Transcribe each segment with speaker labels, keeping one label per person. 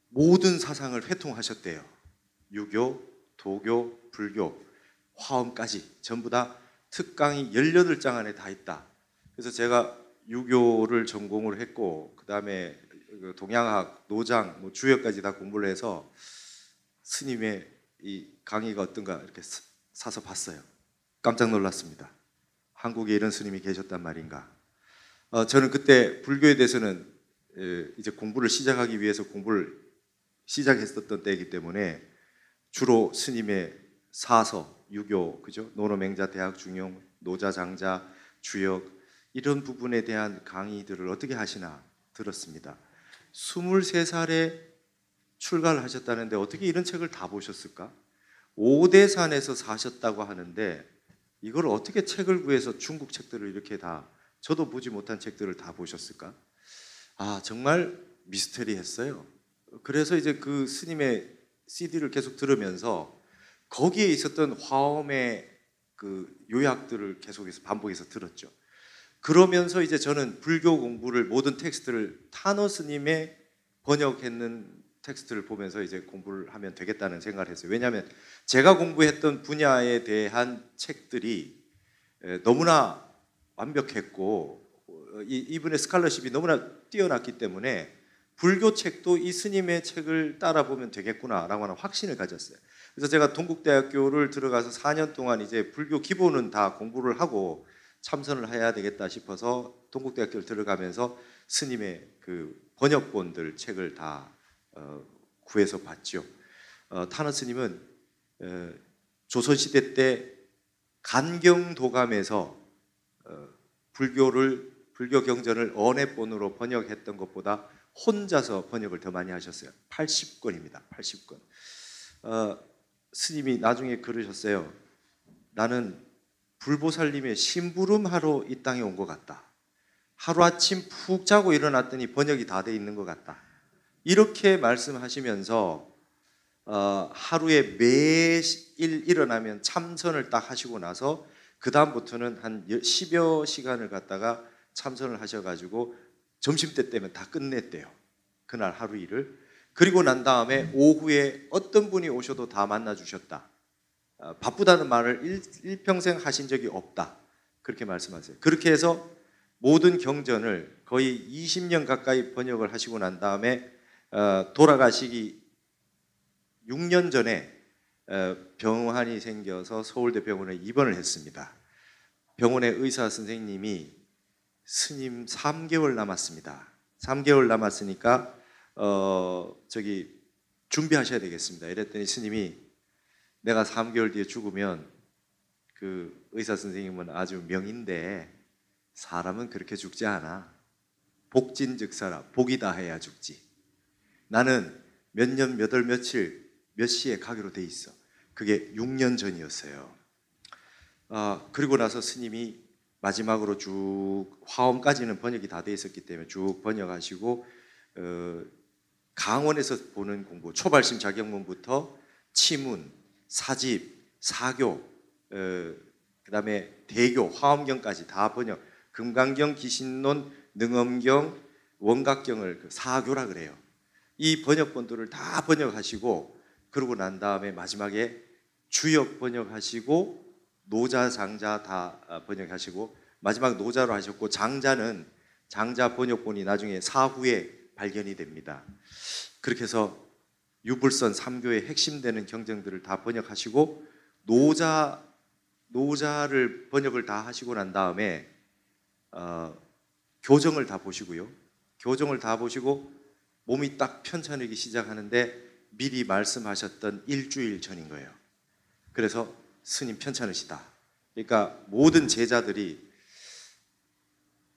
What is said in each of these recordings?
Speaker 1: 모든 사상을 회통하셨대요. 유교, 도교, 불교, 화엄까지 전부 다 특강이 18장 안에 다 있다. 그래서 제가 유교를 전공을 했고 그 다음에 동양학, 노장, 주역까지 다 공부를 해서 스님의 이 강의가 어떤가 이렇게 사서 봤어요. 깜짝 놀랐습니다. 한국에 이런 스님이 계셨단 말인가. 저는 그때 불교에 대해서는 이제 공부를 시작하기 위해서 공부를 시작했었던 때이기 때문에 주로 스님의 사서, 유교, 그죠? 노노맹자, 대학중용, 노자, 장자, 주역 이런 부분에 대한 강의들을 어떻게 하시나 들었습니다. 23살에 출가를 하셨다는데 어떻게 이런 책을 다 보셨을까? 오대산에서 사셨다고 하는데 이걸 어떻게 책을 구해서 중국 책들을 이렇게 다 저도 보지 못한 책들을 다 보셨을까? 정말 미스터리했어요. 그래서 이제 그 스님의 CD를 계속 들으면서 거기에 있었던 화엄의 그 요약들을 계속해서 반복해서 들었죠. 그러면서 이제 저는 불교 공부를 모든 텍스트를 타너 스님의 번역했는 텍스트를 보면서 이제 공부를 하면 되겠다는 생각을 했어요. 왜냐하면 제가 공부했던 분야에 대한 책들이 너무나 완벽했고 이분의 스칼러십이 너무나 뛰어났기 때문에 불교 책도 이 스님의 책을 따라보면 되겠구나라고 하는 확신을 가졌어요. 그래서 제가 동국대학교를 들어가서 4년 동안 이제 불교 기본은 다 공부를 하고 참선을 해야 되겠다 싶어서 동국대학교를 들어가면서 스님의 그 번역본들 책을 다 구해서 봤죠. 타너 스님은 조선시대 때 간경도감에서 불교 경전을 언해본으로 번역했던 것보다 혼자서 번역을 더 많이 하셨어요. 80권입니다. 80권. 스님이 나중에 그러셨어요. 나는 불보살님의 심부름하러 이 땅에 온 것 같다. 하루아침 푹 자고 일어났더니 번역이 다 돼 있는 것 같다. 이렇게 말씀하시면서 하루에 매일 일어나면 참선을 딱 하시고 나서 그 다음부터는 한 10여 시간을 갖다가 참선을 하셔가지고 점심때 때면 다 끝냈대요. 그날 하루 일을. 그리고 난 다음에 오후에 어떤 분이 오셔도 다 만나주셨다. 바쁘다는 말을 일평생 하신 적이 없다. 그렇게 말씀하세요. 그렇게 해서 모든 경전을 거의 20년 가까이 번역을 하시고 난 다음에 돌아가시기 6년 전에 병환이 생겨서 서울대 병원에 입원을 했습니다. 병원의 의사 선생님이 스님 3개월 남았습니다. 3개월 남았으니까 준비하셔야 되겠습니다. 이랬더니 스님이 내가 3개월 뒤에 죽으면 그 의사 선생님은 아주 명인데 사람은 그렇게 죽지 않아. 복진즉사라. 복이 다해야 죽지. 나는 몇 년, 몇 월, 며칠, 몇 시에 가기로 돼 있어. 그게 6년 전이었어요. 그리고 나서 스님이 마지막으로 쭉 화엄까지는 번역이 다 돼 있었기 때문에 쭉 번역하시고 강원에서 보는 공부, 초발심 자격문부터 치문, 사집, 사교, 그 다음에 대교, 화엄경까지 다 번역, 금강경, 기신론, 능엄경, 원각경을 사교라 그래요. 이 번역본들을 다 번역하시고 그러고 난 다음에 마지막에 주역 번역하시고 노자, 장자 다 번역하시고 마지막 노자로 하셨고 장자 번역본이 나중에 사후에 발견이 됩니다. 그렇게 해서 유불선 3교의 핵심되는 경전들을 다 번역하시고 노자를 번역을 다 하시고 난 다음에 교정을 다 보시고요. 교정을 다 보시고 몸이 딱 편찮으기 시작하는데 미리 말씀하셨던 일주일 전인 거예요. 그래서 스님 편찮으시다. 그러니까 모든 제자들이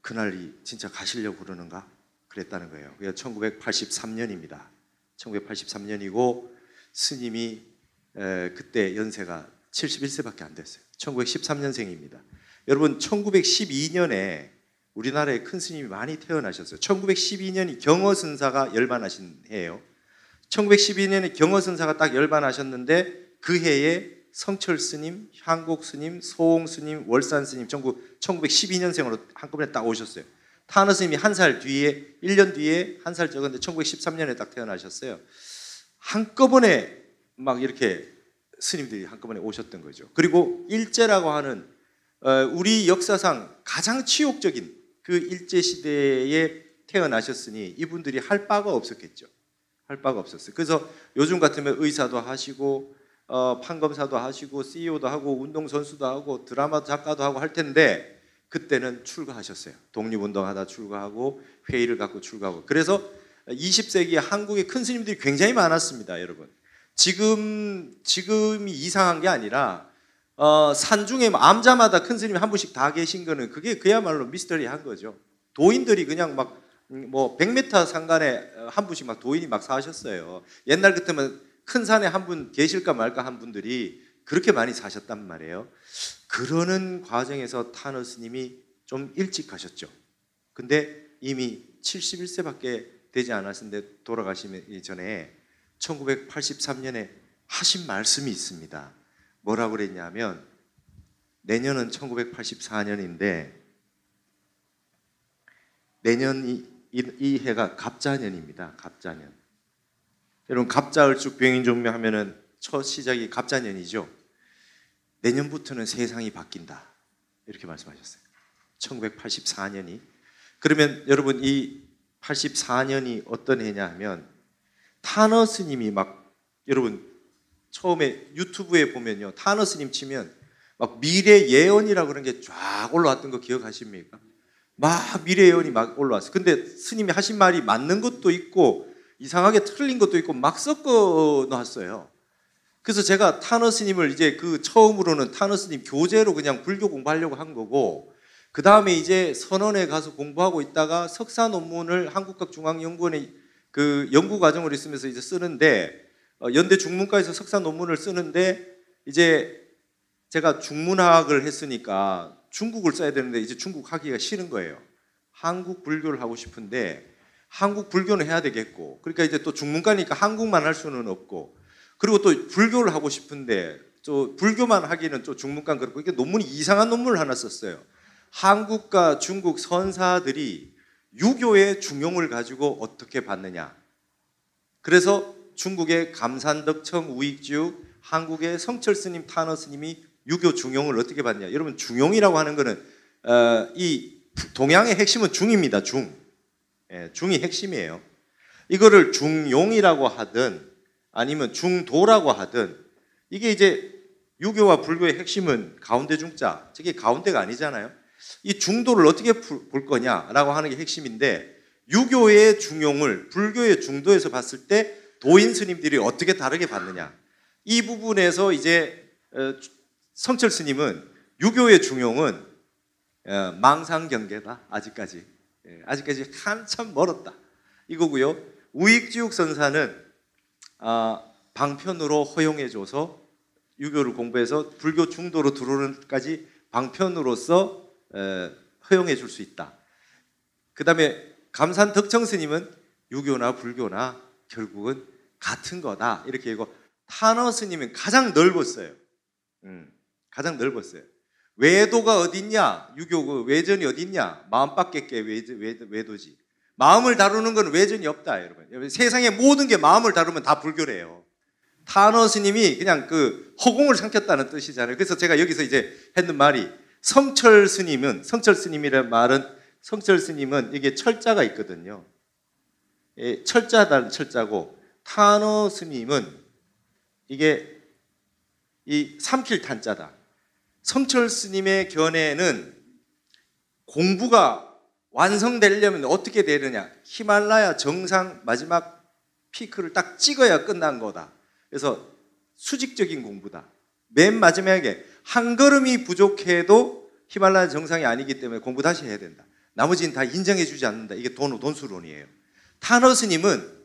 Speaker 1: 그날이 진짜 가시려고 그러는가? 그랬다는 거예요. 그게 1983년입니다. 1983년이고 스님이 그때 연세가 71세밖에 안 됐어요. 1913년생입니다. 여러분 1912년에 우리나라에 큰 스님이 많이 태어나셨어요. 1912년이 경허선사가 열반하신 해예요. 1912년에 경허선사가 딱 열반하셨는데 그 해에 성철 스님, 향곡 스님, 소홍 스님, 월산 스님 전부 1912년생으로 한꺼번에 딱 오셨어요. 타너 스님이 한 살 뒤에 1년 뒤에 한 살 적은데 1913년에 딱 태어나셨어요. 한꺼번에 막 이렇게 스님들이 한꺼번에 오셨던 거죠. 그리고 일제라고 하는 우리 역사상 가장 치욕적인 그 일제 시대에 태어나셨으니 이분들이 할 바가 없었겠죠. 할 바가 없었어요. 그래서 요즘 같으면 의사도 하시고 판검사도 하시고 CEO도 하고 운동선수도 하고 드라마 작가도 하고 할 텐데 그때는 출가하셨어요. 독립운동하다 출가하고 회의를 갖고 출가하고. 그래서 20세기에 한국에 큰 스님들이 굉장히 많았습니다, 여러분. 지금이 이상한 게 아니라 산중에 암자마다 큰 스님이 한 분씩 다 계신 거는 그게 그야말로 미스터리한 거죠. 도인들이 그냥 막 뭐 100m 상간에 한 분씩 막 도인이 막 사셨어요. 옛날 같으면 큰 산에 한 분 계실까 말까 한 분들이 그렇게 많이 사셨단 말이에요. 그러는 과정에서 타너 스님이 좀 일찍 가셨죠. 근데 이미 71세밖에 되지 않았는데 돌아가시기 전에 1983년에 하신 말씀이 있습니다. 뭐라고 그랬냐면 내년은 1984년인데 내년이 이 해가 갑자년입니다. 갑자년. 여러분 갑자을축 병인종묘 하면은 첫 시작이 갑자년이죠. 내년부터는 세상이 바뀐다. 이렇게 말씀하셨어요. 1984년이. 그러면 여러분 이 84년이 어떤 해냐 하면 타너 스님이 막 여러분 처음에 유튜브에 보면요. 타너 스님 치면 막 미래 예언이라고 그런 게 쫙 올라왔던 거 기억하십니까? 막 미래 예언이 막 올라왔어요. 근데 스님이 하신 말이 맞는 것도 있고 이상하게 틀린 것도 있고 막 섞어 놨어요. 그래서 제가 타너 스님을 이제 그 처음으로는 타너 스님 교재로 그냥 불교 공부하려고 한 거고 그 다음에 이제 선원에 가서 공부하고 있다가 석사 논문을 한국학중앙연구원에 그 연구 과정을 있으면서 이제 쓰는데 연대 중문과에서 석사 논문을 쓰는데 이제 제가 중문학을 했으니까 중국을 써야 되는데 이제 중국 하기가 싫은 거예요. 한국 불교를 하고 싶은데 한국 불교는 해야 되겠고 그러니까 이제 또 중문과니까 한국만 할 수는 없고 그리고 또 불교를 하고 싶은데 또 불교만 하기는 또 중문과는 그렇고 이게 논문이 이상한 논문을 하나 썼어요. 한국과 중국 선사들이 유교의 중용을 가지고 어떻게 봤느냐. 그래서 중국의 감산덕청 우익지육, 한국의 성철스님, 타너스님이 유교 중용을 어떻게 봤냐. 여러분 중용이라고 하는 거는 이 동양의 핵심은 중입니다. 중. 예, 중이 핵심이에요. 이거를 중용이라고 하든 아니면 중도라고 하든 이게 이제 유교와 불교의 핵심은 가운데 중자. 저게 가운데가 아니잖아요. 이 중도를 어떻게 볼 거냐라고 하는 게 핵심인데 유교의 중용을 불교의 중도에서 봤을 때 도인 스님들이 어떻게 다르게 봤느냐. 이 부분에서 이제 성철 스님은 유교의 중용은 망상경계다. 아직까지 한참 멀었다. 이거고요. 우익지육 선사는 방편으로 허용해줘서 유교를 공부해서 불교 중도로 들어오는까지 방편으로서 허용해 줄 수 있다. 그 다음에 감산덕청 스님은 유교나 불교나 결국은 같은 거다. 이렇게 얘기하고 타너 스님은 가장 넓었어요. 가장 넓었어요. 외도가 어딨냐? 유교 그 외전이 어딨냐? 마음 밖에 외도지. 마음을 다루는 건 외전이 없다, 여러분. 세상의 모든 게 마음을 다루면 다 불교래요. 타너 스님이 그냥 그 허공을 삼켰다는 뜻이잖아요. 그래서 제가 여기서 이제 했는 말이 성철 스님이라는 말은 성철 스님은 이게 철자가 있거든요. 철자다는 철자고 타너 스님은 이게 이 삼킬 탄자다. 성철 스님의 견해는 공부가 완성되려면 어떻게 되느냐. 히말라야 정상 마지막 피크를 딱 찍어야 끝난 거다. 그래서 수직적인 공부다. 맨 마지막에 한 걸음이 부족해도 히말라야 정상이 아니기 때문에 공부 다시 해야 된다. 나머지는 다 인정해 주지 않는다. 이게 돈수론이에요. 타너 스님은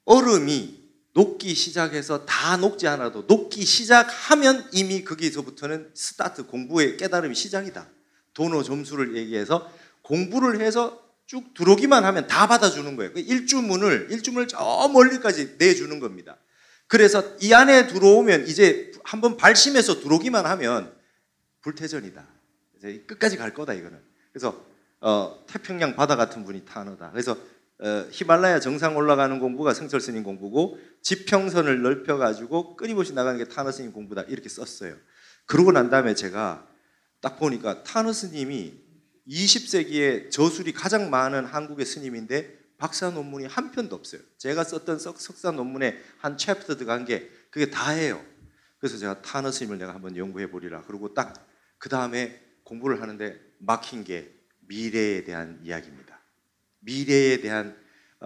Speaker 1: 얼음이 녹기 시작해서 다 녹지 않아도 녹기 시작하면 이미 거기서부터는 스타트 공부의 깨달음이 시작이다. 도노 점수를 얘기해서 공부를 해서 쭉 들어오기만 하면 다 받아주는 거예요. 일주문을 저 멀리까지 내주는 겁니다. 그래서 이 안에 들어오면 이제 한번 발심해서 들어오기만 하면 불태전이다. 이제 끝까지 갈 거다 이거는. 그래서 태평양 바다 같은 분이 타너다. 그래서 히말라야 정상 올라가는 공부가 성철 스님 공부고 지평선을 넓혀가지고 끊임없이 나가는 게 타너 스님 공부다 이렇게 썼어요. 그러고 난 다음에 제가 딱 보니까 타너 스님이 20세기에 저술이 가장 많은 한국의 스님인데 박사 논문이 한 편도 없어요. 제가 썼던 석사 논문에 한 챕터 들어간 게 그게 다예요. 그래서 제가 타너 스님을 내가 한번 연구해 보리라. 그리고 딱 그 다음에 공부를 하는데 막힌 게 미래에 대한 이야기입니다. 미래에 대한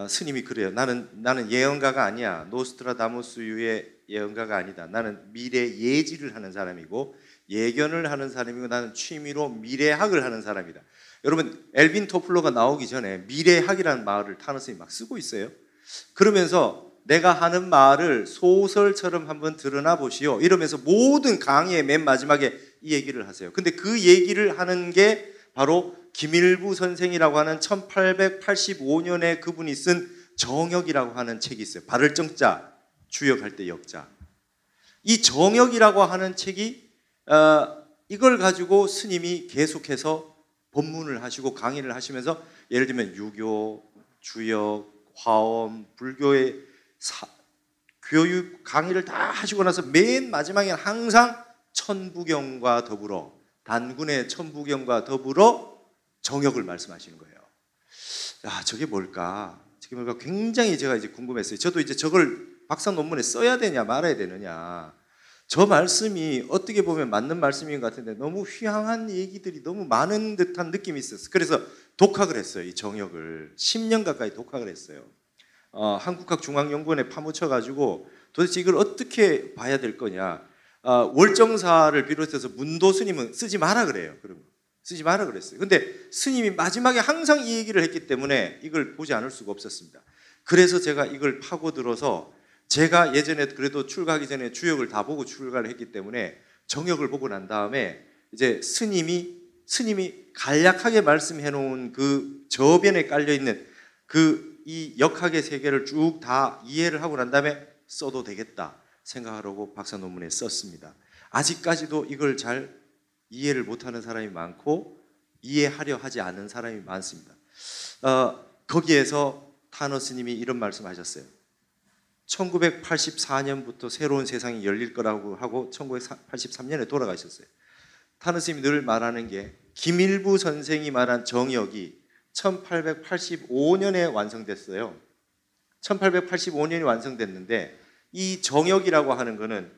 Speaker 1: 스님이 그래요. 나는 예언가가 아니야. 노스트라다무스유의 예언가가 아니다. 나는 미래 예지를 하는 사람이고 예견을 하는 사람이고 나는 취미로 미래학을 하는 사람이다. 여러분 엘빈 토플러가 나오기 전에 미래학이라는 말을 타너 스님이 막 쓰고 있어요. 그러면서 내가 하는 말을 소설처럼 한번 드러나 보시오 이러면서 모든 강의의 맨 마지막에 이 얘기를 하세요. 근데 그 얘기를 하는 게 바로 김일부 선생이라고 하는 1885년에 그분이 쓴 정역이라고 하는 책이 있어요. 발을 정자, 주역할 때 역자. 이 정역이라고 하는 책이 이걸 가지고 스님이 계속해서 법문을 하시고 강의를 하시면서 예를 들면 유교, 주역, 화엄, 불교의 교육 강의를 다 하시고 나서 맨 마지막에는 항상 천부경과 더불어 단군의 천부경과 더불어 정역을 말씀하시는 거예요. 야, 저게 뭘까? 굉장히 제가 이제 궁금했어요. 저도 이제 저걸 박사 논문에 써야 되냐 말아야 되느냐. 저 말씀이 어떻게 보면 맞는 말씀인 것 같은데 너무 휘황한 얘기들이 너무 많은 듯한 느낌이 있었어요. 그래서 독학을 했어요. 이 정역을 10년 가까이 독학을 했어요. 한국학중앙연구원에 파묻혀가지고 도대체 이걸 어떻게 봐야 될 거냐. 월정사를 비롯해서 문도 스님은 쓰지 마라 그래요. 그러면 쓰지 마라 그랬어요. 근데 스님이 마지막에 항상 이 얘기를 했기 때문에 이걸 보지 않을 수가 없었습니다. 그래서 제가 이걸 파고들어서 제가 예전에 그래도 출가하기 전에 주역을 다 보고 출가를 했기 때문에 정역을 보고 난 다음에 이제 스님이 간략하게 말씀해 놓은 그 저변에 깔려 있는 이 역학의 세계를 쭉 다 이해를 하고 난 다음에 써도 되겠다 생각하려고 박사 논문에 썼습니다. 아직까지도 이걸 잘 이해를 못하는 사람이 많고 이해하려 하지 않는 사람이 많습니다. 거기에서 타너 스님이 이런 말씀하셨어요. 1984년부터 새로운 세상이 열릴 거라고 하고 1983년에 돌아가셨어요. 타너 스님이 늘 말하는 게 김일부 선생이 말한 정역이 1885년에 완성됐어요. 1885년이 완성됐는데 이 정역이라고 하는 거는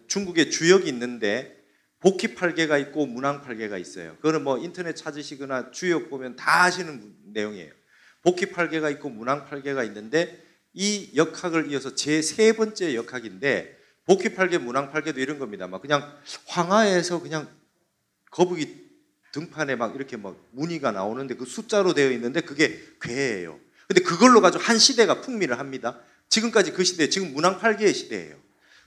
Speaker 1: 중국에 주역이 있는데 복희팔계가 있고 문왕팔계가 있어요. 그거는 뭐 인터넷 찾으시거나 주역 보면 다 아시는 내용이에요. 복희팔계가 있고 문왕팔계가 있는데 이 역학을 이어서 제 세 번째 역학인데 복희팔계, 문왕팔계도 이런 겁니다. 막 그냥 황하에서 그냥 거북이 등판에 막 이렇게 막 무늬가 나오는데 그 숫자로 되어 있는데 그게 괴예요. 근데 그걸로 가지고 한 시대가 풍미를 합니다. 지금까지 그 시대, 지금 문왕팔계의 시대예요.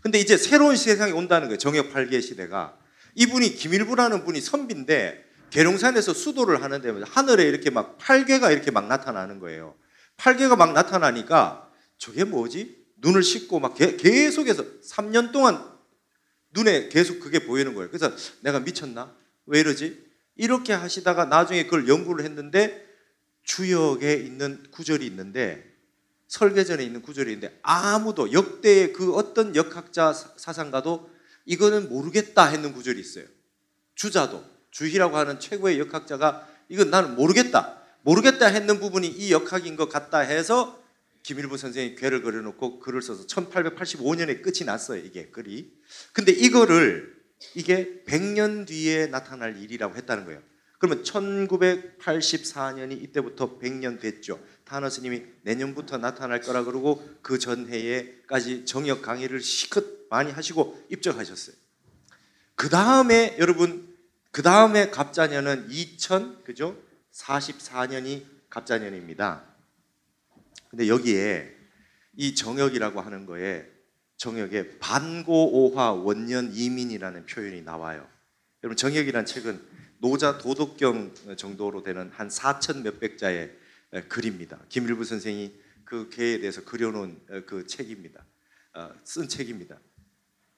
Speaker 1: 근데 이제 새로운 세상이 온다는 거예요. 정역팔계의 시대가. 이분이 김일부라는 분이 선비인데 계룡산에서 수도를 하는데 하늘에 이렇게 막 팔계가 이렇게 막 나타나는 거예요. 팔계가 막 나타나니까 저게 뭐지? 눈을 씻고 막 계속해서 3년 동안 눈에 계속 그게 보이는 거예요. 그래서 내가 미쳤나? 왜 이러지? 이렇게 하시다가 나중에 그걸 연구를 했는데 주역에 있는 구절이 있는데 설계전에 있는 구절이 있는데 아무도 역대의 그 어떤 역학자 사상가도 이거는 모르겠다 했는 구절이 있어요. 주자도 주희라고 하는 최고의 역학자가 이건 나는 모르겠다 했는 부분이 이 역학인 것 같다 해서 김일부 선생이 괴를 그려놓고 글을 써서 1885년에 끝이 났어요. 이게 글이. 근데 이게 100년 뒤에 나타날 일이라고 했다는 거예요. 그러면 1984년이 이때부터 100년 됐죠. 타너 스님이 내년부터 나타날 거라 그러고 그 전해에까지 정역 강의를 시컷 많이 하시고 입적하셨어요. 그 다음에 여러분, 그 다음에 갑자년은 2044년이 갑자년입니다. 근데 여기에 이 정역이라고 하는 거에 정역에 반고오화 원년 이민이라는 표현이 나와요. 여러분 정역이라는 책은 노자 도덕경 정도로 되는 한 4천 몇백 자의 글입니다. 김일부 선생이 그 개에 대해서 그려놓은 그 책입니다. 쓴 책입니다.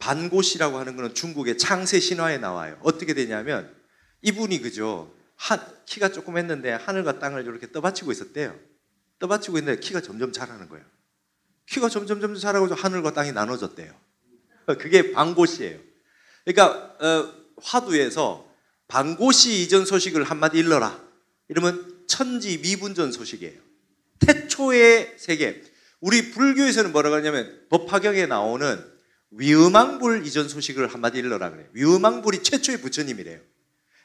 Speaker 1: 반고시라고 하는 것은 중국의 창세 신화에 나와요. 어떻게 되냐면 이분이 그죠 키가 조금 했는데 하늘과 땅을 이렇게 떠받치고 있었대요. 떠받치고 있는데 키가 점점 자라는 거예요. 키가 점점 자라고 하늘과 땅이 나눠졌대요. 그게 방고시예요. 그러니까 화두에서 방고시 이전 소식을 한마디 일러라 이러면 천지미분전 소식이에요. 태초의 세계. 우리 불교에서는 뭐라고 하냐면 법화경에 나오는 위음왕불 이전 소식을 한마디 일러라 그래요. 위음왕불이 최초의 부처님이래요.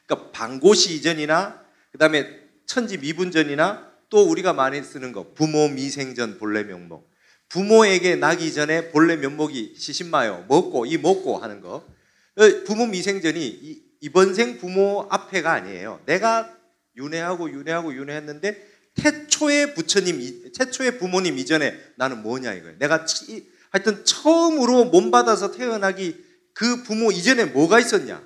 Speaker 1: 그러니까 방고시 이전이나 그 다음에 천지미분전이나 또 우리가 많이 쓰는 거 부모 미생전 본래 면목. 부모에게 나기 전에 본래 면목이 시신마요 먹고 하는 거. 부모 미생전이 이번 생 부모 앞에가 아니에요. 내가 윤회했는데 태초의 부처님, 태초의 부모님 이전에 나는 뭐냐 이거예요. 내가 하여튼 처음으로 몸 받아서 태어나기 그 부모 이전에 뭐가 있었냐.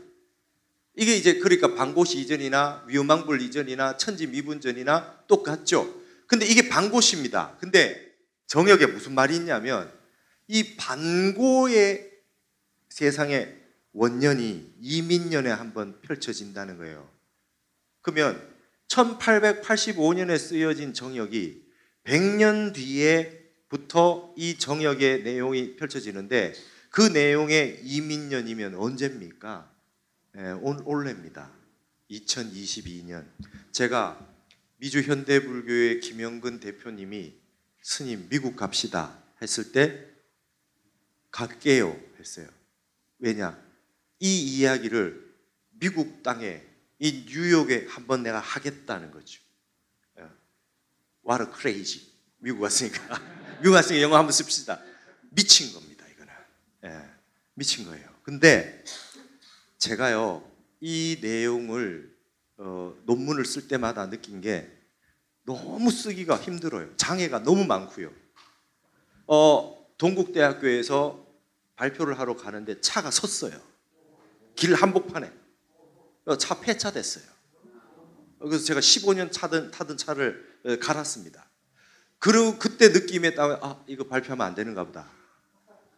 Speaker 1: 이게 이제 그러니까 방고시 이전이나 위음왕불 이전이나 천지미분전이나 똑같죠. 근데 이게 방고시입니다. 근데 정역에 무슨 말이 있냐면 이 반고의 세상에 원년이 이민년에 한번 펼쳐진다는 거예요. 그러면 1885년에 쓰여진 정역이 100년 뒤에부터 이 정역의 내용이 펼쳐지는데 그 내용의 이민년이면 언제입니까? 올해입니다. 2022년. 제가 미주현대불교의 김영근 대표님이 스님 미국 갑시다 했을 때 갈게요 했어요. 왜냐? 이 이야기를 미국 땅에 이 뉴욕에 한번 내가 하겠다는 거죠. What a crazy. 미국 왔으니까 미국 왔으니까 영어 한번 씁시다. 미친 겁니다 이거는. 미친 거예요. 근데 제가요 이 내용을 논문을 쓸 때마다 느낀 게 너무 쓰기가 힘들어요. 장애가 너무 많고요. 동국대학교에서 발표를 하러 가는데 차가 섰어요. 길 한복판에. 차 폐차됐어요. 그래서 제가 15년 타던 차를 갈았습니다. 그리고 그때 느낌에 따라 이거 발표하면 안 되는가 보다.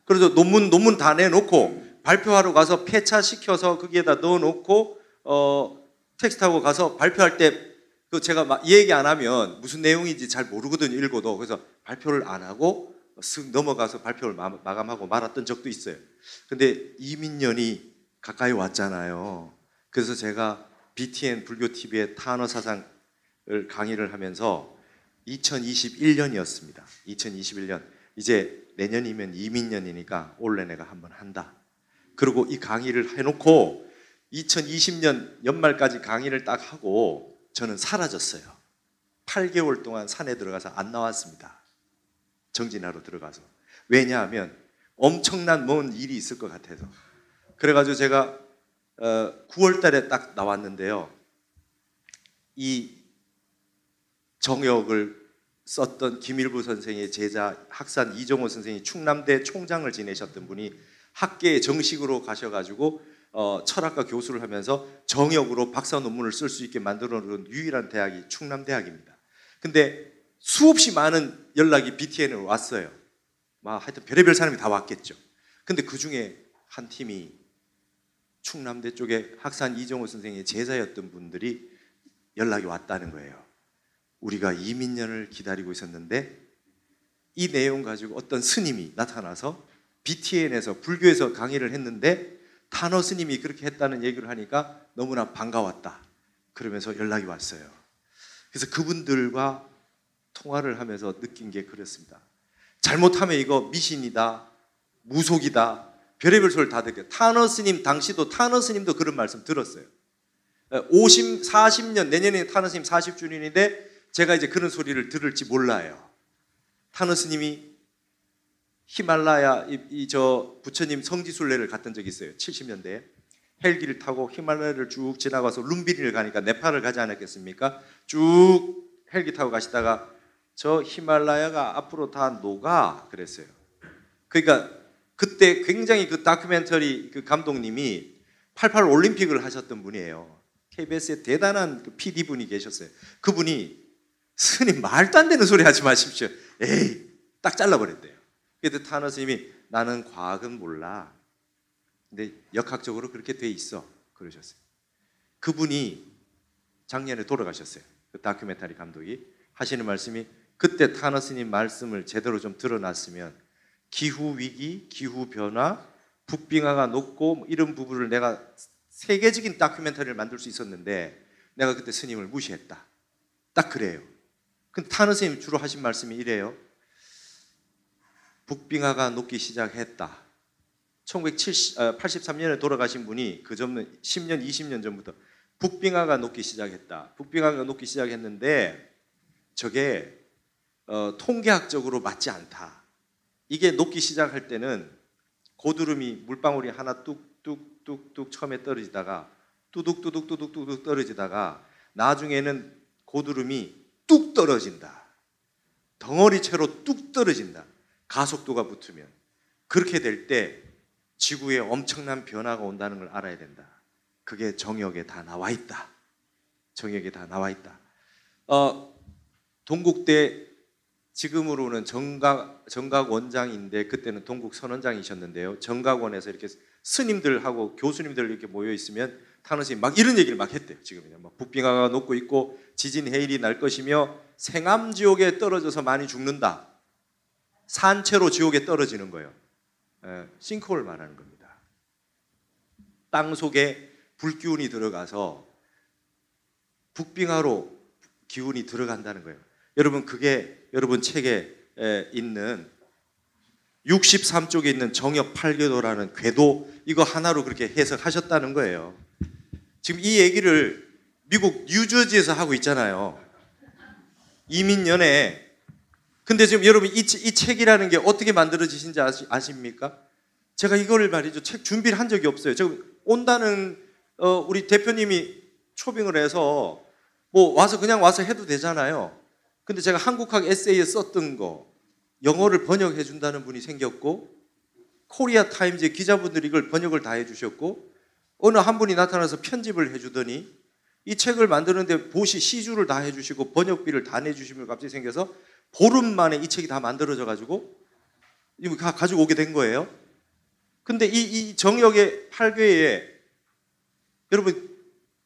Speaker 1: 그래서 논문 다 내놓고 발표하러 가서 폐차시켜서 거기에다 넣어놓고 택시 타고 가서 발표할 때 제가 막 얘기 안 하면 무슨 내용인지 잘 모르거든요. 읽어도. 그래서 발표를 안 하고 쓱 넘어가서 발표를 마감하고 말았던 적도 있어요. 근데 이민년이 가까이 왔잖아요. 그래서 제가 BTN 불교TV의 탄어사상을 강의를 하면서 2021년이었습니다. 2021년. 이제 내년이면 이민년이니까 올해 내가 한번 한다. 그리고 이 강의를 해놓고 2020년 연말까지 강의를 딱 하고 저는 사라졌어요. 8개월 동안 산에 들어가서 안 나왔습니다. 정진하러 들어가서. 왜냐하면 엄청난 먼 일이 있을 것 같아서. 그래가지고 제가 9월 달에 딱 나왔는데요. 이 정역을 썼던 김일부 선생의 제자 학산 이종호 선생이 충남대 총장을 지내셨던 분이 학계에 정식으로 가셔가지고 철학과 교수를 하면서 정역으로 박사 논문을 쓸 수 있게 만들어 놓은 유일한 대학이 충남대학입니다. 근데 수없이 많은 연락이 BTN으로 왔어요. 하여튼 별의별 사람이 다 왔겠죠. 근데 그 중에 한 팀이 충남대 쪽에 학산 이종호 선생의 제자였던 분들이 연락이 왔다는 거예요. 우리가 이민년을 기다리고 있었는데 이 내용 가지고 어떤 스님이 나타나서 BTN에서 불교에서 강의를 했는데 탄어 스님이 그렇게 했다는 얘기를 하니까 너무나 반가웠다. 그러면서 연락이 왔어요. 그래서 그분들과 통화를 하면서 느낀 게 그렇습니다. 잘못하면 이거 미신이다, 무속이다, 별의별 소리를 다 듣게. 탄어 스님 당시도 탄어 스님도 그런 말씀 들었어요. 40년 내년에 탄어 스님 40주년인데 제가 이제 그런 소리를 들을지 몰라요. 탄어 스님이 히말라야 저 부처님 성지순례를 갔던 적이 있어요. 70년대에 헬기를 타고 히말라야를 쭉 지나가서 룸비니를 가니까 네팔을 가지 않았겠습니까? 쭉 헬기 타고 가시다가 저 히말라야가 앞으로 다 녹아 그랬어요. 그러니까 그때 굉장히 그 다큐멘터리 그 감독님이 88 올림픽을 하셨던 분이에요. KBS에 대단한 그 PD 분이 계셨어요. 그분이 스님 말도 안 되는 소리 하지 마십시오. 에이 딱 잘라버렸대요. 그때 탄어 스님이 나는 과학은 몰라. 근데 역학적으로 그렇게 돼 있어. 그러셨어요. 그분이 작년에 돌아가셨어요. 그 다큐멘터리 감독이 하시는 말씀이 그때 타너스님 말씀을 제대로 좀 들어놨으면 기후 위기, 기후 변화, 북빙하가 녹고 뭐 이런 부분을 내가 세계적인 다큐멘터리를 만들 수 있었는데 내가 그때 스님을 무시했다. 딱 그래요. 근데 타너스님 주로 하신 말씀이 이래요. 북빙하가 녹기 시작했다. 1983년에 돌아가신 분이 그 전에 10년, 20년 전부터 북빙하가 녹기 시작했다. 북빙하가 녹기 시작했는데 저게 통계학적으로 맞지 않다. 이게 녹기 시작할 때는 고드름이 물방울이 하나 뚝뚝뚝뚝 처음에 떨어지다가 뚜둑뚜둑뚜둑뚜둑 떨어지다가 나중에는 고드름이 뚝 떨어진다. 덩어리채로 뚝 떨어진다. 가속도가 붙으면. 그렇게 될 때 지구에 엄청난 변화가 온다는 걸 알아야 된다. 그게 정역에 다 나와 있다. 정역에 다 나와 있다. 동국대 지금으로는 정각 원장인데 그때는 동국 선원장이셨는데요. 정각원에서 이렇게 스님들하고 교수님들 이렇게 모여 있으면 타너스님 막 이런 얘기를 막 했대요. 지금은 막 북빙하가 녹고 있고 지진 해일이 날 것이며 생암지옥에 떨어져서 많이 죽는다. 산채로 지옥에 떨어지는 거예요. 싱크홀 말하는 겁니다. 땅 속에 불기운이 들어가서 북빙하로 기운이 들어간다는 거예요. 여러분 그게 여러분 책에 있는 63쪽에 있는 정역 8궤도라는 궤도 이거 하나로 그렇게 해석하셨다는 거예요. 지금 이 얘기를 미국 뉴저지에서 하고 있잖아요. 이민연에. 근데 지금 여러분 이 책이라는 게 어떻게 만들어지신지 아십니까? 제가 이거를 말이죠. 책 준비를 한 적이 없어요. 지금 온다는 우리 대표님이 초빙을 해서 뭐 와서 그냥 와서 해도 되잖아요. 근데 제가 한국학 에세이에 썼던 거 영어를 번역해 준다는 분이 생겼고 코리아 타임즈 기자분들이 이걸 번역을 다 해주셨고 어느 한 분이 나타나서 편집을 해주더니 이 책을 만드는데 보시 시주를 다 해주시고 번역비를 다 내주시면 갑자기 생겨서 보름 만에 이 책이 다 만들어져 가지고 이거 가지고 오게 된 거예요. 근데 이 정역의 8궤에 여러분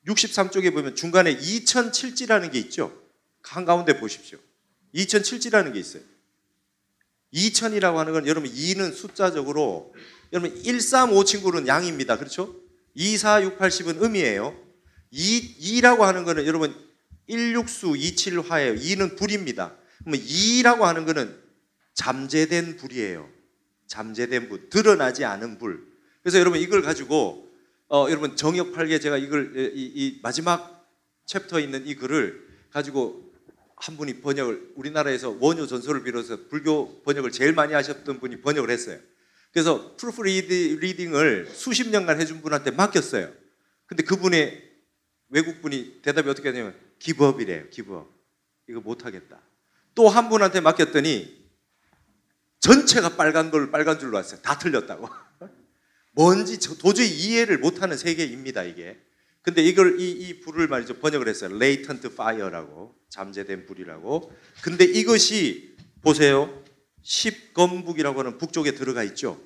Speaker 1: 63쪽에 보면 중간에 2007지라는 게 있죠. 한가운데 보십시오. 2007지라는 게 있어요. 2000이라고 하는 건 여러분 2는 숫자적으로 여러분 135 친구는 양입니다. 그렇죠? 2, 4, 6, 8, 10은 음이에요. 2라고 하는 거는 여러분 16수 27화예요. 2는 불입니다. 그러면 2라고 하는 거는 잠재된 불이에요. 잠재된 불, 드러나지 않은 불. 그래서 여러분 이걸 가지고 여러분 정역 8개 제가 이걸 이 마지막 챕터에 있는 이 글을 가지고 한 분이 번역을 우리나라에서 원효 전설을 비롯해서 불교 번역을 제일 많이 하셨던 분이 번역을 했어요. 그래서 프루프 리딩을 수십 년간 해준 분한테 맡겼어요. 근데 그분의 외국분이 대답이 어떻게 하냐면 기브업이래요. 기브업. 이거 못하겠다. 또 한 분한테 맡겼더니 전체가 빨간 줄로 왔어요. 다 틀렸다고. 뭔지 도저히 이해를 못하는 세계입니다, 이게. 근데 이걸 이 불을 말이죠 번역을 했어요. Latent Fire라고, 잠재된 불이라고. 근데 이것이 보세요. 십건북이라고 하는 북쪽에 들어가 있죠.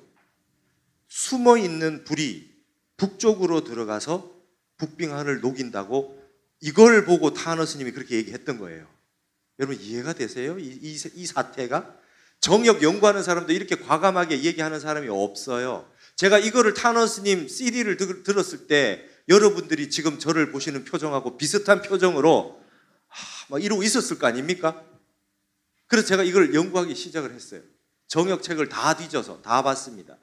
Speaker 1: 숨어 있는 불이 북쪽으로 들어가서 북빙하를 녹인다고 이걸 보고 타너 스님이 그렇게 얘기했던 거예요. 여러분 이해가 되세요? 이 사태가? 정역 연구하는 사람도 이렇게 과감하게 얘기하는 사람이 없어요. 제가 이거를 타너 스님 CD를 들었을 때 여러분들이 지금 저를 보시는 표정하고 비슷한 표정으로 막 이러고 있었을 거 아닙니까? 그래서 제가 이걸 연구하기 시작을 했어요. 정역 책을 다 뒤져서 다 봤습니다.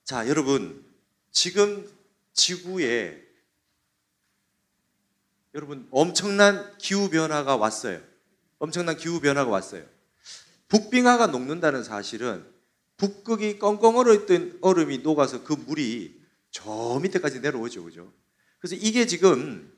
Speaker 1: 자, 여러분 지금 지구에 여러분 엄청난 기후변화가 왔어요. 엄청난 기후변화가 왔어요. 북빙하가 녹는다는 사실은 북극이 꽁꽁 얼어있던 얼음이 녹아서 그 물이 저 밑에까지 내려오죠. 그죠? 그래서 이게 지금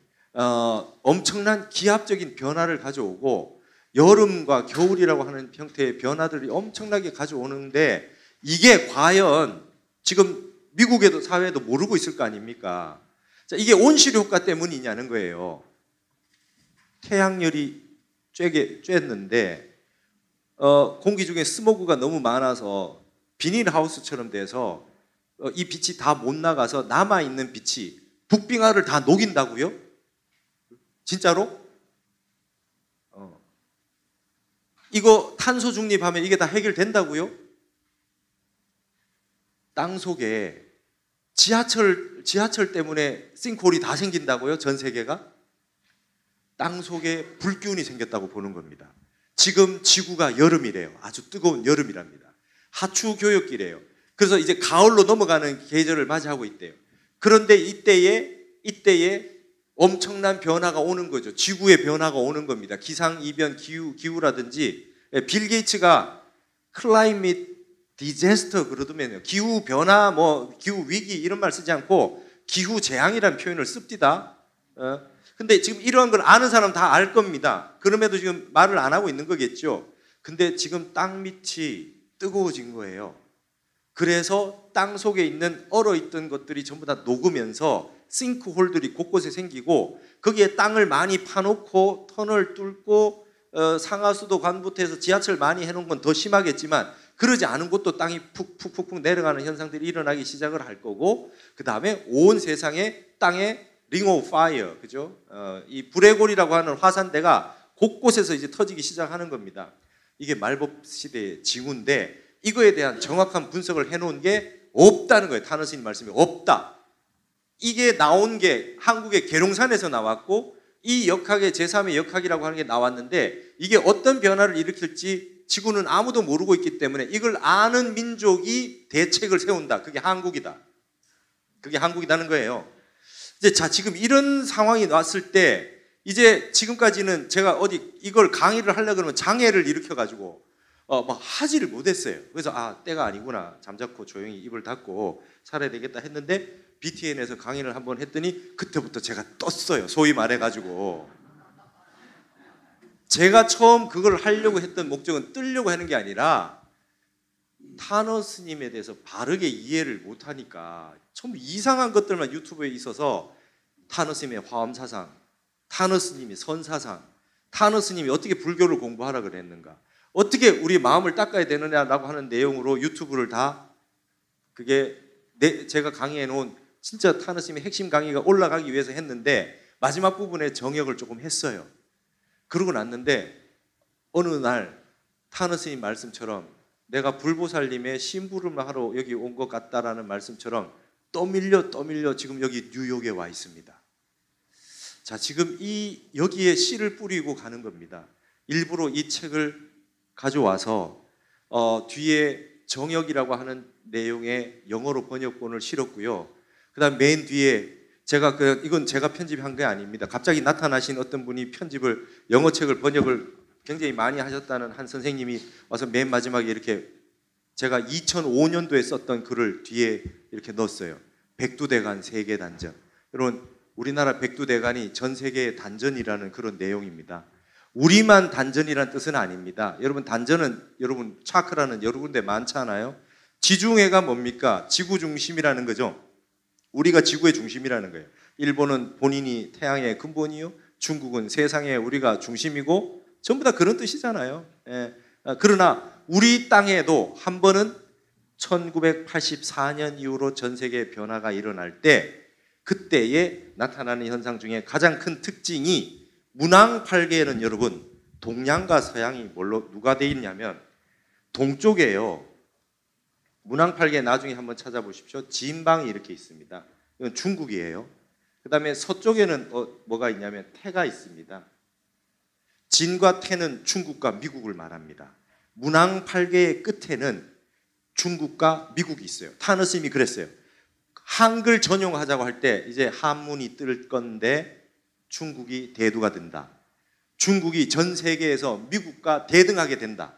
Speaker 1: 엄청난 기압적인 변화를 가져오고 여름과 겨울이라고 하는 형태의 변화들이 엄청나게 가져오는데 이게 과연 지금 미국에도 사회에도 모르고 있을 거 아닙니까? 자, 이게 온실 효과 때문이냐는 거예요. 태양열이 쬐는데 공기 중에 스모그가 너무 많아서 비닐하우스처럼 돼서 이 빛이 다 못 나가서 남아있는 빛이 북빙하를 다 녹인다고요? 진짜로? 이거 탄소 중립하면 이게 다 해결된다고요? 땅 속에 지하철 때문에 싱크홀이 다 생긴다고요? 전 세계가? 땅 속에 불기운이 생겼다고 보는 겁니다. 지금 지구가 여름이래요. 아주 뜨거운 여름이랍니다. 하추 교역기래요. 그래서 이제 가을로 넘어가는 계절을 맞이하고 있대요. 그런데 이때에 엄청난 변화가 오는 거죠. 지구의 변화가 오는 겁니다. 기상이변, 기후라든지. 빌 게이츠가 클라이밋 디제스터 그러더면요. 기후 변화, 기후 위기 이런 말 쓰지 않고 기후 재앙이라는 표현을 씁디다. 근데 지금 이러한 걸 아는 사람 다 알 겁니다. 그럼에도 지금 말을 안 하고 있는 거겠죠. 근데 지금 땅 밑이 뜨거워진 거예요. 그래서 땅 속에 있는 얼어있던 것들이 전부 다 녹으면서 싱크홀들이 곳곳에 생기고 거기에 땅을 많이 파놓고 터널 뚫고 상하수도 관부터해서 지하철 많이 해놓은 건 더 심하겠지만 그러지 않은 곳도 땅이 푹푹푹 내려가는 현상들이 일어나기 시작을 할 거고 그 다음에 온 세상에 땅에 링 오브 파이어, 그죠? 이 불의 골이라고 하는 화산대가 곳곳에서 이제 터지기 시작하는 겁니다. 이게 말법 시대의 징후인데 이거에 대한 정확한 분석을 해놓은 게 없다는 거예요. 타너스님 말씀이 없다. 이게 나온 게 한국의 계룡산에서 나왔고 이 역학의 제3의 역학이라고 하는 게 나왔는데 이게 어떤 변화를 일으킬지 지구는 아무도 모르고 있기 때문에 이걸 아는 민족이 대책을 세운다. 그게 한국이다. 그게 한국이라는 거예요. 이제 지금 이런 상황이 왔을 때 이제 지금까지는 제가 이걸 강의를 하려고 그러면 장애를 일으켜가지고 하지를 못했어요. 그래서 때가 아니구나. 잠자코 조용히 입을 닫고 살아야 되겠다 했는데 BTN에서 강의를 한번 했더니 그때부터 제가 떴어요. 소위 말해가지고. 제가 처음 그걸 하려고 했던 목적은 뜨려고 하는 게 아니라 타너스님에 대해서 바르게 이해를 못하니까 좀 이상한 것들만 유튜브에 있어서 타너스님의 화엄사상, 타너스님의 선사상, 타너스님이 어떻게 불교를 공부하라 그랬는가, 어떻게 우리 마음을 닦아야 되느냐라고 하는 내용으로 유튜브를 다 그게 제가 강의해 놓은 진짜 타너스님의 핵심 강의가 올라가기 위해서 했는데 마지막 부분에 정역을 조금 했어요. 그러고 났는데 어느 날 타너스님 말씀처럼 내가 불보살님의 심부름을 하러 여기 온 것 같다라는 말씀처럼 떠밀려 지금 여기 뉴욕에 와 있습니다. 자, 지금 여기에 씨를 뿌리고 가는 겁니다. 일부러 이 책을 가져와서 뒤에 정역이라고 하는 내용의 영어로 번역본을 실었고요. 그 다음 맨 뒤에 이건 제가 편집한 게 아닙니다. 갑자기 나타나신 어떤 분이 영어 책을 번역을 굉장히 많이 하셨다는 한 선생님이 와서 맨 마지막에 이렇게 제가 2005년도에 썼던 글을 뒤에 이렇게 넣었어요. 백두대간 세계 단전. 여러분, 우리나라 백두대간이 전 세계의 단전이라는 그런 내용입니다. 우리만 단전이라는 뜻은 아닙니다. 여러분, 단전은 차크라는 여러 군데 많잖아요. 지중해가 뭡니까? 지구 중심이라는 거죠. 우리가 지구의 중심이라는 거예요. 일본은 본인이 태양의 근본이요. 중국은 세상에 우리가 중심이고 전부 다 그런 뜻이잖아요. 그러나 우리 땅에도 한 번은 1984년 이후로 전 세계의 변화가 일어날 때 그때에 나타나는 현상 중에 가장 큰 특징이 문왕팔계에는 여러분 동양과 서양이 누가 돼 있냐면 동쪽에요. 문왕팔계 나중에 한번 찾아보십시오. 진방이 이렇게 있습니다. 이건 중국이에요. 그 다음에 서쪽에는 뭐가 있냐면 태가 있습니다. 진과 태는 중국과 미국을 말합니다. 문왕팔계의 끝에는 중국과 미국이 있어요. 타너스님이 그랬어요. 한글 전용하자고 할 때 이제 한문이 뜰 건데 중국이 대두가 된다. 중국이 전 세계에서 미국과 대등하게 된다.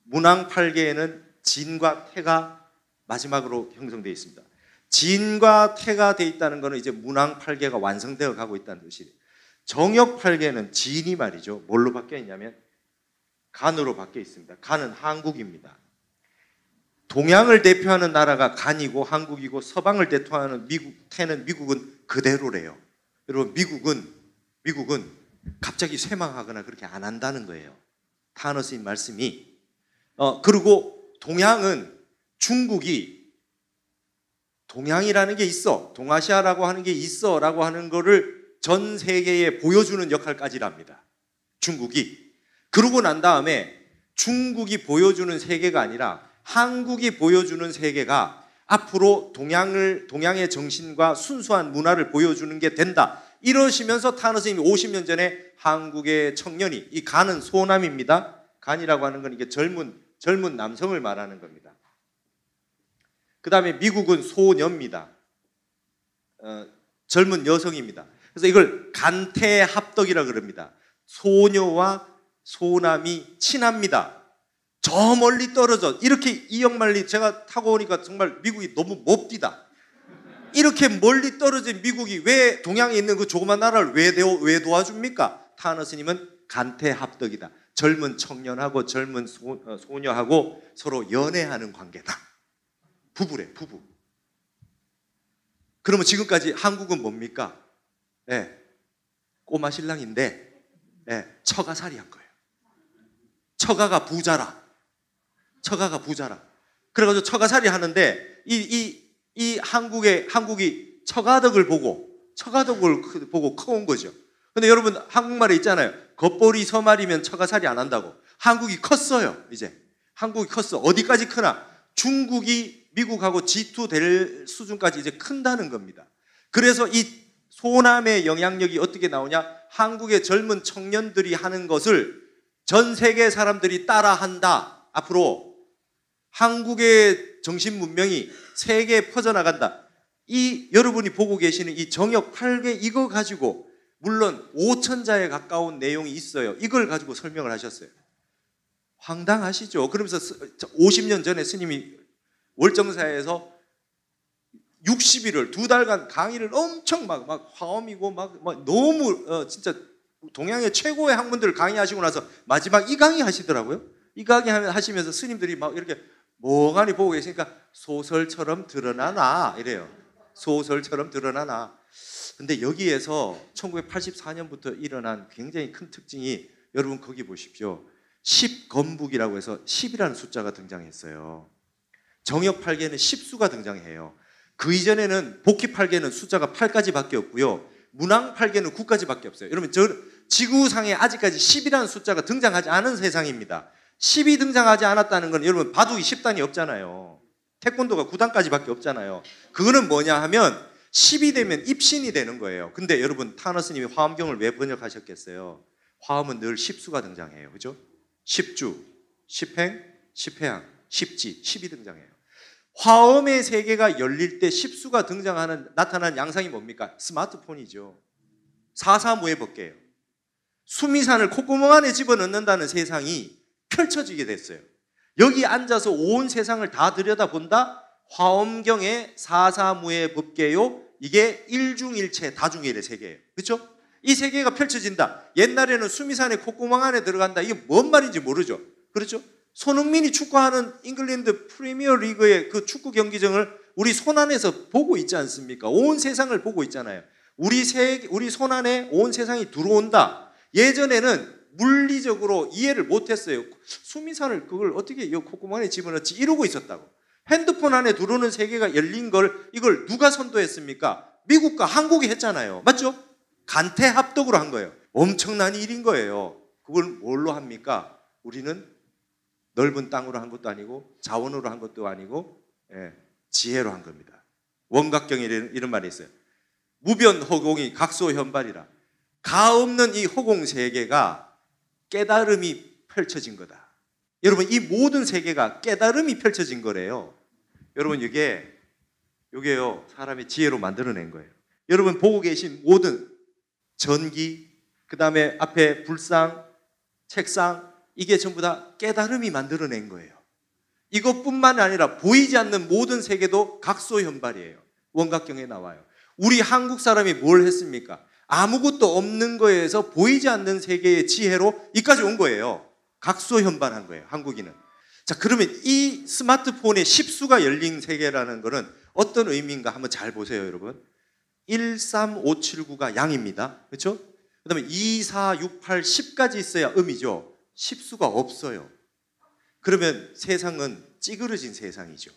Speaker 1: 문왕팔계에는 진과 태가 마지막으로 형성되어 있습니다. 진과 태가 되어 있다는 것은 이제 문왕팔계가 완성되어 가고 있다는 뜻이에요. 정역팔계는 진이 말이죠. 뭘로 바뀌어 있냐면 간으로 바뀌어 있습니다. 간은 한국입니다. 동양을 대표하는 나라가 간이고 한국이고 서방을 대표하는 태는 미국은 그대로래요. 여러분, 미국은 갑자기 쇠망하거나 그렇게 안 한다는 거예요. 타너스님 말씀이. 그리고 동양은 중국이 동양이라는 게 있어, 동아시아라고 하는 게 있어 라고 하는 거를 전 세계에 보여주는 역할까지 합니다. 중국이. 그러고 난 다음에 중국이 보여주는 세계가 아니라 한국이 보여주는 세계가 앞으로 동양의 정신과 순수한 문화를 보여주는 게 된다. 이러시면서 타너 스님이 50년 전에 한국의 청년이, 이 간은 소남입니다. 간이라고 하는 건 이게 젊은 남성을 말하는 겁니다. 그 다음에 미국은 소녀입니다. 젊은 여성입니다. 그래서 이걸 간태합덕이라고 그럽니다. 소녀와 소남이 친합니다. 저 멀리 떨어져 이렇게 이역만리 제가 타고 오니까 정말 미국이 너무 몹디다. 이렇게 멀리 떨어진 미국이 왜 동양에 있는 그 조그만 나라를 왜 도와줍니까? 타너 스님은 간태합덕이다. 젊은 청년하고 젊은 소녀하고 서로 연애하는 관계다. 부부래, 부부. 그러면 지금까지 한국은 뭡니까? 네, 꼬마 신랑인데 처가살이 한 거예요. 처가가 부자라. 그래가지고 처가살이 하는데 이 한국이 처가덕을 보고 커온 거죠. 근데 여러분 한국말에 있잖아요. 겉보리 서말이면 처가살이 안 한다고. 한국이 컸어요. 이제 한국이 컸어. 어디까지 크나? 중국이 미국하고 G2될 수준까지 이제 큰다는 겁니다. 그래서 이 소남의 영향력이 어떻게 나오냐? 한국의 젊은 청년들이 하는 것을 전 세계 사람들이 따라한다. 앞으로 한국의 정신 문명이 세계에 퍼져나간다. 이 여러분이 보고 계시는 이 정역 8개 이거 가지고 물론 5천자에 가까운 내용이 있어요. 이걸 가지고 설명을 하셨어요. 황당하시죠? 그러면서 50년 전에 스님이 월정사에서 60일을 2달간 강의를 엄청 막 화엄이고 막 너무 진짜 동양의 최고의 학문들을 강의하시고 나서 마지막 이 강의 하시더라고요. 이 강의 하시면서 스님들이 막 이렇게 멍하니 보고 계시니까 소설처럼 드러나나 이래요. 소설처럼 드러나나. 근데 여기에서 1984년부터 일어난 굉장히 큰 특징이 여러분 거기 보십시오. 10건북이라고 해서 10이라는 숫자가 등장했어요. 정역 8개는 10수가 등장해요. 그 이전에는 복희 8개는 숫자가 8까지밖에 없고요. 문왕 8개는 9까지밖에 없어요. 여러분 지구상에 아직까지 10이라는 숫자가 등장하지 않은 세상입니다. 10이 등장하지 않았다는 건 여러분 바둑이 10단이 없잖아요. 태권도가 9단까지밖에 없잖아요. 그거는 뭐냐 하면 10이 되면 입신이 되는 거예요. 근데 여러분 타너 스님이 화엄경을 왜 번역하셨겠어요? 화엄은 늘 10수가 등장해요. 그죠? 10주, 10행, 10회항, 10지, 10이 등장해요. 화엄의 세계가 열릴 때 10수가 나타나는 양상이 뭡니까? 스마트폰이죠. 사사무의 법계예요. 수미산을 콧구멍 안에 집어넣는다는 세상이 펼쳐지게 됐어요. 여기 앉아서 온 세상을 다 들여다본다? 화엄경의 사사무의 법계요. 이게 일중일체 다중일의 세계예요. 그렇죠? 이 세계가 펼쳐진다. 옛날에는 수미산의 콧구멍 안에 들어간다. 이게 뭔 말인지 모르죠. 그렇죠? 손흥민이 축구하는 잉글랜드 프리미어 리그의 그 축구 경기장을 우리 손안에서 보고 있지 않습니까? 온 세상을 보고 있잖아요. 우리 손안에 온 세상이 들어온다. 예전에는 물리적으로 이해를 못했어요. 수미산을 그걸 어떻게 이 콧구멍 안에 집어넣지? 이러고 있었다고. 핸드폰 안에 들어오는 세계가 열린 이걸 누가 선도했습니까? 미국과 한국이 했잖아요. 맞죠? 간태합덕으로 한 거예요. 엄청난 일인 거예요. 그걸 뭘로 합니까? 우리는 넓은 땅으로 한 것도 아니고 자원으로 한 것도 아니고 지혜로 한 겁니다. 원각경에 이런 말이 있어요. 무변허공이 각소현발이라. 가없는 이 허공 세계가 깨달음이 펼쳐진 거다. 여러분 이 모든 세계가 깨달음이 펼쳐진 거래요. 여러분 이게요 사람의 지혜로 만들어낸 거예요. 여러분 보고 계신 모든 전기, 그 다음에 앞에 불상, 책상 이게 전부 다 깨달음이 만들어낸 거예요. 이것뿐만 아니라 보이지 않는 모든 세계도 각소현발이에요. 원각경에 나와요. 우리 한국 사람이 뭘 했습니까? 아무것도 없는 거에서 보이지 않는 세계의 지혜로 이까지 온 거예요. 각소현발한 거예요. 한국인은. 자, 그러면 이 스마트폰의 10수가 열린 세계라는 것은 어떤 의미인가 한번 잘 보세요, 여러분. 13579가 양입니다. 그렇죠? 그 다음에 2, 4, 6, 8, 10까지 있어야 음이죠. 10수가 없어요. 그러면 세상은 찌그러진 세상이죠.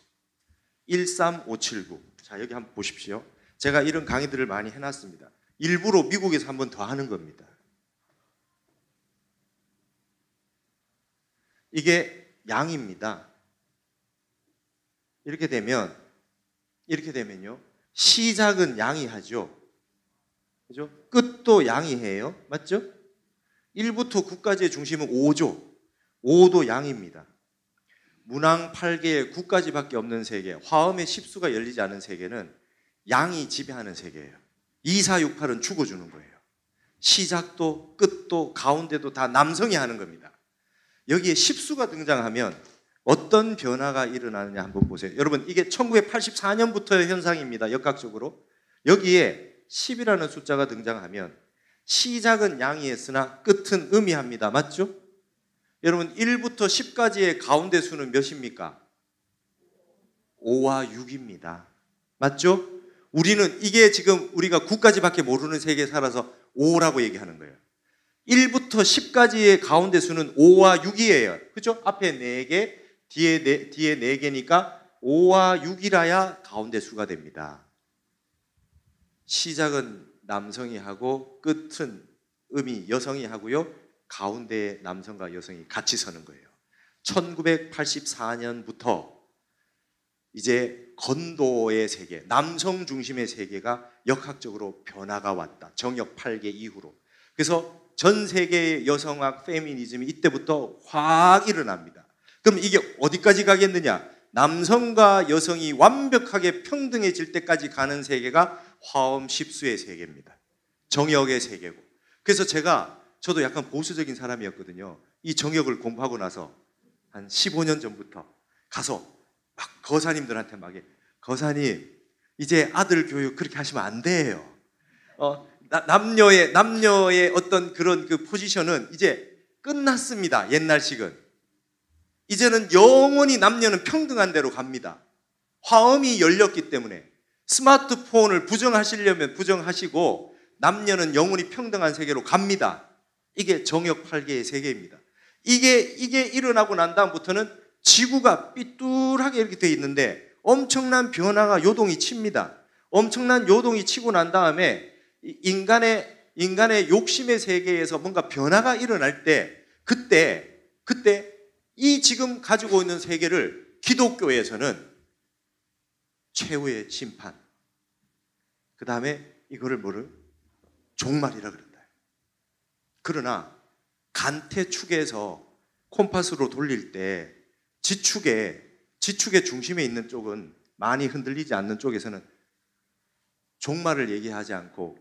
Speaker 1: 13579. 자, 여기 한번 보십시오. 제가 이런 강의들을 많이 해놨습니다. 일부러 미국에서 한 번 더 하는 겁니다. 이게 양입니다. 이렇게 되면요. 시작은 양이 하죠. 그죠? 끝도 양이 해요. 맞죠? 1부터 9까지의 중심은 5죠. 5도 양입니다. 문항 8개에 9까지밖에 없는 세계, 화음의 10수가 열리지 않은 세계는 양이 지배하는 세계예요. 2, 4, 6, 8은 죽어주는 거예요. 시작도 끝도 가운데도 다 남성이 하는 겁니다. 여기에 10수가 등장하면 어떤 변화가 일어나느냐 한번 보세요. 여러분, 이게 1984년부터의 현상입니다. 역학적으로. 여기에 10이라는 숫자가 등장하면 시작은 양이 했으나 끝은 음이 합니다. 맞죠? 여러분, 1부터 10까지의 가운데 수는 몇입니까? 5와 6입니다. 맞죠? 우리는 이게 지금 우리가 9까지밖에 모르는 세계에 살아서 5라고 얘기하는 거예요. 1부터 10까지의 가운데 수는 5와 6이에요. 그렇죠? 앞에 4개, 뒤에 4개니까 5와 6이라야 가운데 수가 됩니다. 시작은 남성이 하고 끝은 음이 여성이 하고요. 가운데에 남성과 여성이 같이 서는 거예요. 1984년부터 이제 건도의 세계, 남성 중심의 세계가 역학적으로 변화가 왔다. 정역 8개 이후로. 그래서 전 세계의 여성학 페미니즘이 이때부터 확 일어납니다. 그럼 이게 어디까지 가겠느냐? 남성과 여성이 완벽하게 평등해질 때까지 가는 세계가 화엄 10수의 세계입니다. 정역의 세계고. 그래서 저도 약간 보수적인 사람이었거든요. 이 정역을 공부하고 나서 한 15년 전부터 가서 막 거사님들한테 막 거사님, 이제 아들 교육 그렇게 하시면 안 돼요. 남녀의 어떤 그런 그 포지션은 이제 끝났습니다. 옛날식은. 이제는 영원히 남녀는 평등한 대로 갑니다. 화음이 열렸기 때문에 스마트폰을 부정하시려면 부정하시고 남녀는 영원히 평등한 세계로 갑니다. 이게 정역 8개의 세계입니다. 이게 일어나고 난 다음부터는 지구가 삐뚤하게 이렇게 돼 있는데 엄청난 변화가 요동이 칩니다. 엄청난 요동이 치고 난 다음에 인간의 욕심의 세계에서 뭔가 변화가 일어날 때 그때 이 지금 가지고 있는 세계를 기독교에서는 최후의 심판, 그 다음에 이거를 종말이라 그런다. 그러나 간태축에서 콤파스로 돌릴 때 지축의 중심에 있는 쪽은 많이 흔들리지 않는 쪽에서는 종말을 얘기하지 않고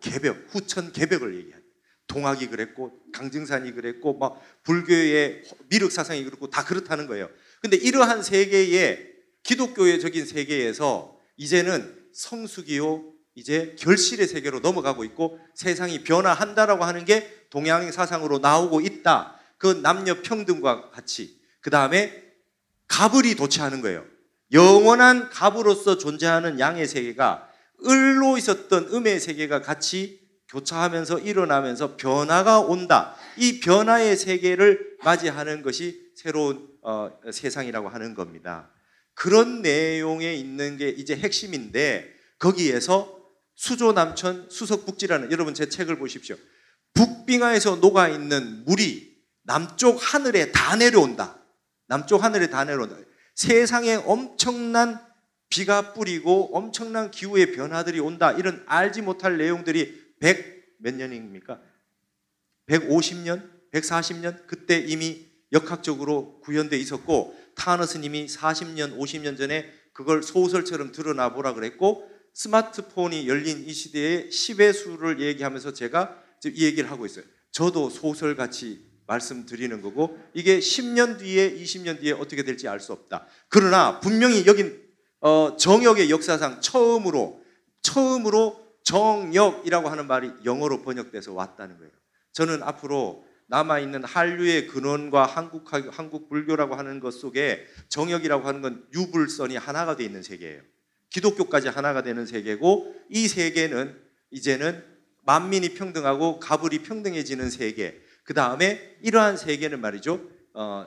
Speaker 1: 후천 개벽을 얘기합니다. 동학이 그랬고 강증산이 그랬고 막 불교의 미륵 사상이 그렇고 다 그렇다는 거예요. 근데 이러한 세계의 기독교적인 세계에서 이제는 성수기요 이제 결실의 세계로 넘어가고 있고 세상이 변화한다라고 하는 게 동양 사상으로 나오고 있다. 그 남녀 평등과 같이. 그 다음에 갑을이 도취하는 거예요. 영원한 갑으로서 존재하는 양의 세계가 을로 있었던 음의 세계가 같이 교차하면서 일어나면서 변화가 온다. 이 변화의 세계를 맞이하는 것이 새로운 세상이라고 하는 겁니다. 그런 내용에 있는 게 이제 핵심인데 거기에서 수조남천 수석북지라는, 여러분 제 책을 보십시오. 북빙하에서 녹아있는 물이 남쪽 하늘에 다 내려온다. 남쪽 하늘에 다 내려온다. 세상에 엄청난 비가 뿌리고 엄청난 기후의 변화들이 온다. 이런 알지 못할 내용들이 몇 년입니까? 150년? 140년? 그때 이미 역학적으로 구현되어 있었고 타너 스님이 40년, 50년 전에 그걸 소설처럼 드러나 보라 그랬고 스마트폰이 열린 이 시대에 10의 수를 얘기하면서 제가 이 얘기를 하고 있어요. 저도 소설같이 말씀드리는 거고 이게 10년 뒤에 20년 뒤에 어떻게 될지 알 수 없다. 그러나 분명히 여긴 정역의 역사상 처음으로 정역이라고 하는 말이 영어로 번역돼서 왔다는 거예요. 저는 앞으로 남아있는 한류의 근원과 한국 불교라고 하는 것 속에 정역이라고 하는 건 유불선이 하나가 되어 있는 세계예요. 기독교까지 하나가 되는 세계고 이 세계는 이제는 만민이 평등하고 가불이 평등해지는 세계. 그 다음에 이러한 세계는 말이죠.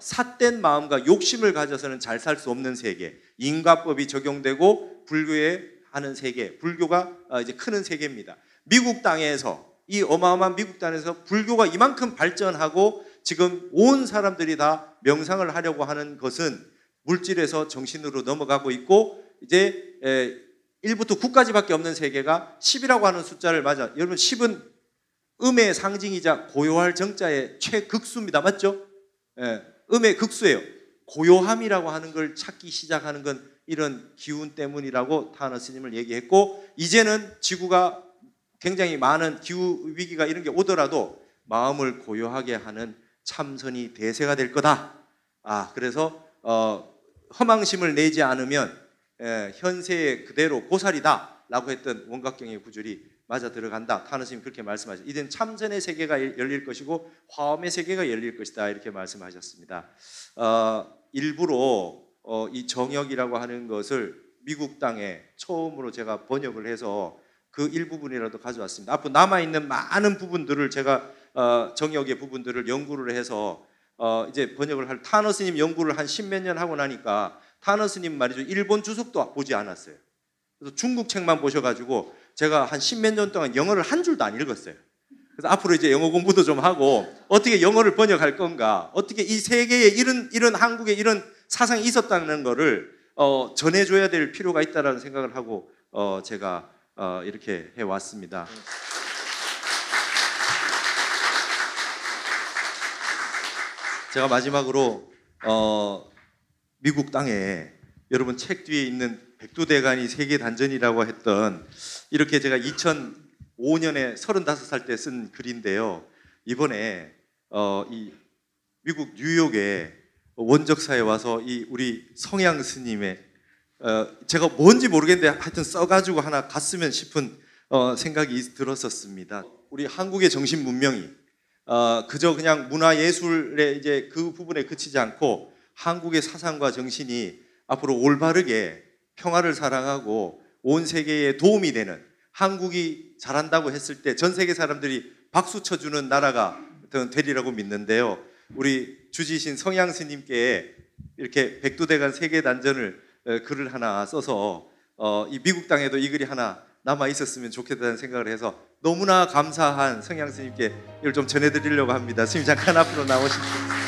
Speaker 1: 삿된 마음과 욕심을 가져서는 잘 살 수 없는 세계. 인과법이 적용되고 불교에 하는 세계. 불교가 이제 크는 세계입니다. 미국 땅에서, 이 어마어마한 미국 땅에서 불교가 이만큼 발전하고 지금 온 사람들이 다 명상을 하려고 하는 것은 물질에서 정신으로 넘어가고 있고, 이제 1부터 9까지밖에 없는 세계가 10이라고 하는 숫자를 맞아. 여러분 10은 음의 상징이자 고요할 정자의 최극수입니다. 맞죠? 음의 극수예요. 고요함이라고 하는 걸 찾기 시작하는 건 이런 기운 때문이라고 타너 스님을 얘기했고, 이제는 지구가 굉장히 많은 기후 위기가 이런 게 오더라도 마음을 고요하게 하는 참선이 대세가 될 거다. 그래서 허망심을 내지 않으면 현세의 그대로 고살이다 라고 했던 원각경의 구절이 맞아 들어간다. 타너 스님 그렇게 말씀하셨어요. 이젠 참선의 세계가 열릴 것이고 화엄의 세계가 열릴 것이다 이렇게 말씀하셨습니다. 일부러 이 정역이라고 하는 것을 미국 땅에 처음으로 제가 번역을 해서 그 일부분이라도 가져왔습니다. 앞으로 남아있는 많은 부분들을 제가 정역의 부분들을 연구를 해서 이제 번역을 할, 타너 스님 연구를 한 10몇 년 하고 나니까 타너 스님 말이죠, 일본 주석도 보지 않았어요. 그래서 중국 책만 보셔가지고 제가 한 10몇 년 동안 영어를 한 줄도 안 읽었어요. 그래서 앞으로 이제 영어 공부도 좀 하고 어떻게 영어를 번역할 건가, 어떻게 이 세계에 이런 한국에 이런 사상이 있었다는 거를 전해줘야 될 필요가 있다는 생각을 하고 제가 이렇게 해왔습니다. 제가 마지막으로 미국 땅에 여러분 책 뒤에 있는 백두대간이 세계단전이라고 했던, 이렇게 제가 2005년에 35살 때 쓴 글인데요. 이번에 이 미국 뉴욕에 원적사에 와서 이 우리 성향 스님의 제가 뭔지 모르겠는데 하여튼 써가지고 하나 갔으면 싶은 생각이 들었었습니다. 우리 한국의 정신 문명이 그저 그냥 문화예술의 이제 그 부분에 그치지 않고 한국의 사상과 정신이 앞으로 올바르게 평화를 사랑하고 온 세계에 도움이 되는, 한국이 잘한다고 했을 때 전 세계 사람들이 박수 쳐주는 나라가 되리라고 믿는데요. 우리 주지신 성향 스님께 이렇게 백두대간 세계단전을 글을 하나 써서 이 미국 땅에도 이 글이 하나 남아 있었으면 좋겠다는 생각을 해서 너무나 감사한 성향 스님께 이걸 좀 전해드리려고 합니다. 스님 잠깐 앞으로 나오십시오.